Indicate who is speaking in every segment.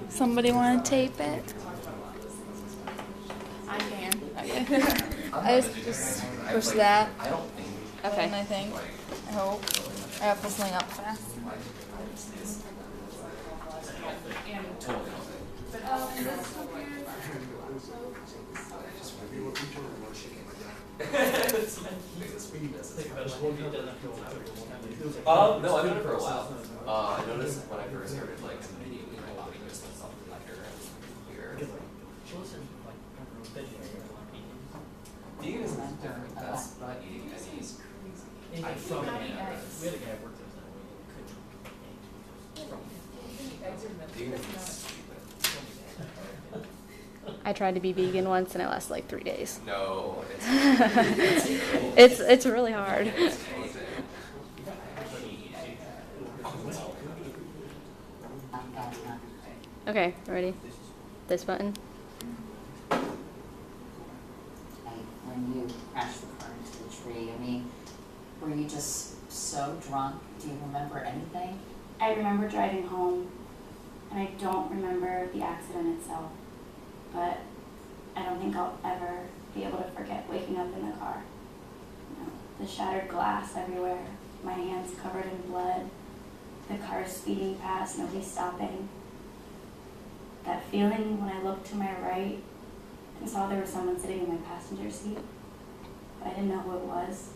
Speaker 1: Somebody want to tape it?
Speaker 2: I can.
Speaker 1: Okay. I just push that.
Speaker 2: Okay.
Speaker 1: And I think. I hope. I have to pull something up fast.
Speaker 3: No, I've done it for a while. I noticed when I first started, like, immediately my body just went something like here. Vegan is different. That's not eating any. I from
Speaker 2: We had a guy who worked
Speaker 3: vegan is stupid.
Speaker 2: I tried to be vegan once and I lasted like 3 days.
Speaker 3: No, it's
Speaker 2: It's really hard.
Speaker 3: it's amazing.
Speaker 2: Okay, ready? This button.
Speaker 4: When you crashed the car into the tree, I mean, were you just so drunk? Do you remember anything?
Speaker 5: I remember driving home, and I don't remember the accident itself, but I don't think I'll ever be able to forget waking up in the car. You know, the shattered glass everywhere, my hands covered in blood, the car speeding past, nobody stopping. That feeling when I looked to my right and saw there was someone sitting in my passenger seat, but I didn't know who it was.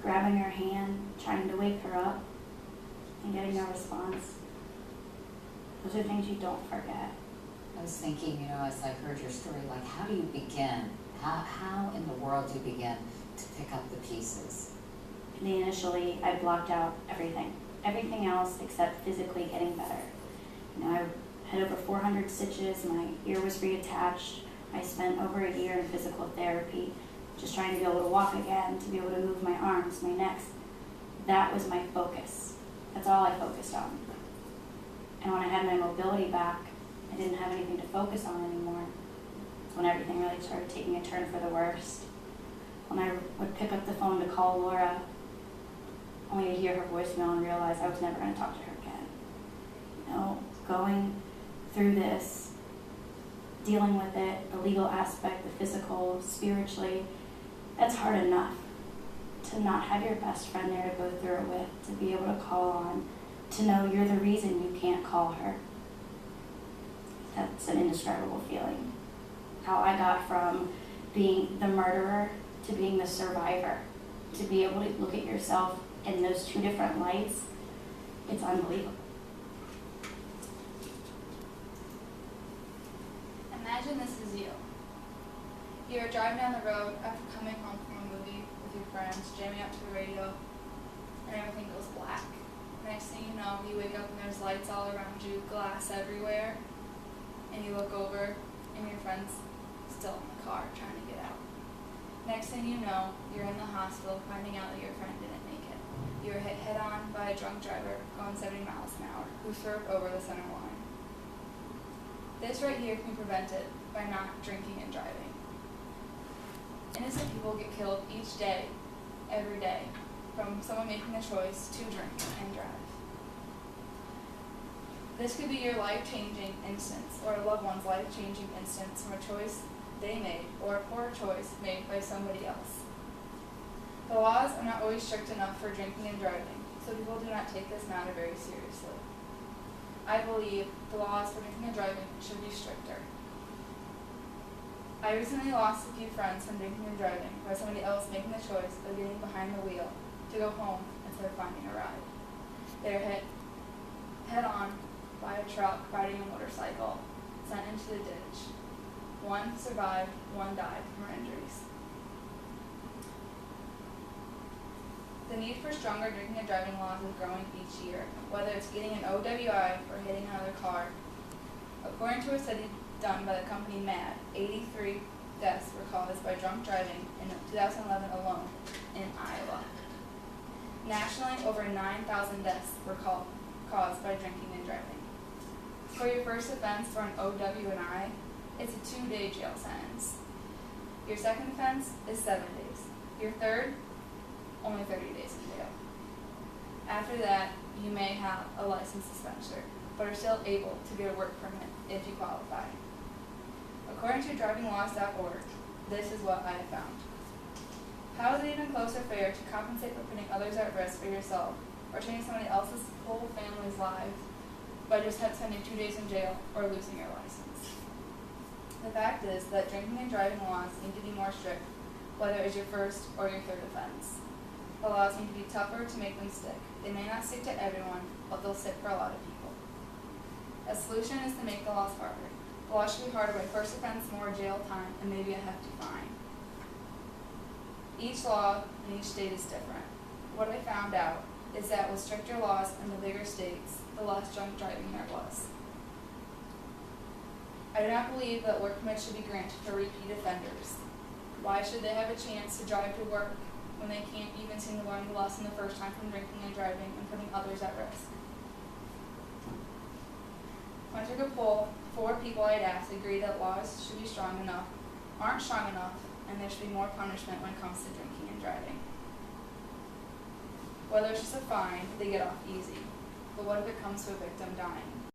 Speaker 5: Grabbing her hand, trying to wake her up, and getting no response. Those are things you don't forget.
Speaker 4: I was thinking, as I heard your story, like, how do you begin? How in the world do you begin to pick up the pieces?
Speaker 5: Initially, I blocked out everything else except physically getting better. I had over 400 stitches, my ear was reattached. I spent over a year in physical therapy, just trying to be able to walk again, to be able to move my arms, my neck. That was my focus. That's all I focused on. And when I had my mobility back, I didn't have anything to focus on anymore. That's when everything really started taking a turn for the worst. When I would pick up the phone to call Laura, only to hear her voicemail and realize I was never going to talk to her again. Going through this, dealing with it, the legal aspect, the physical, spiritually, that's hard enough. To not have your best friend there to go through it with, to be able to call on, to know you're the reason you can't call her. That's an indescribable feeling. How I got from being the murderer to being the survivor, to be able to look at yourself in those two different lights, it's unbelievable.
Speaker 1: Imagine this is you. You're driving down the road after coming home from a movie with your friends, jamming up to the radio, and everything goes black. Next thing you know, you wake up and there's lights all around you, glass everywhere, and you look over and your friend's still in the car trying to get out. Next thing you know, you're in the hospital finding out that your friend didn't make it. You were hit head-on by a drunk driver going 70 miles an hour who swerved over the center line. This right here can be prevented by not drinking and driving. Innocent people get killed each day, every day, from someone making a choice to drink and drive. This could be your life-changing instance, or a loved one's life-changing instance from a choice they made, or a poor choice made by somebody else. The laws are not always strict enough for drinking and driving, so people do not take this matter very seriously. I believe the laws for drinking and driving should be stricter. I recently lost a few friends from drinking and driving by somebody else making the choice of getting behind the wheel to go home instead of finding a ride. They were hit head-on by a truck riding a motorcycle, sent into the ditch. One survived, one died from her injuries. The need for stronger drinking and driving laws is growing each year, whether it's getting an OWI or hitting another car. According to a study done by the company MAD, 83 deaths were caused by drunk driving in 2011 alone in Iowa. Nationally, over 9,000 deaths were caused by drinking and driving. For your first offense for an OWI, it's a 2-day jail sentence. Your second offense is 7 days. Your third, only 30 days in jail. After that, you may have a licensed dispenser, but are still able to get a work permit if you qualify. According to drivinglaws.org, this is what I have found. How is it even close or fair to compensate for putting others at risk for yourself, or changing somebody else's whole family's lives by just spending 2 days in jail or losing your license? The fact is that drinking and driving laws need to be more strict, whether it's your first or your third offense. The laws need to be tougher to make them stick. They may not stick to everyone, but they'll stick for a lot of people. A solution is to make the laws harder. The law should be harder by first offense, more jail time, and maybe a hefty fine. Each law in each state is different. What I found out is that with stricter laws in the bigger states, the less drunk driving there was. I do not believe that work permits should be granted for repeat offenders. Why should they have a chance to drive to work when they can't even seem to learn the lesson the first time from drinking and driving and putting others at risk? When I took a poll, 4 people I had asked agreed that laws should be aren't strong enough, and there should be more punishment when it comes to drinking and driving. Whether it's just a fine, they get off easy. But what if it comes to a victim dying?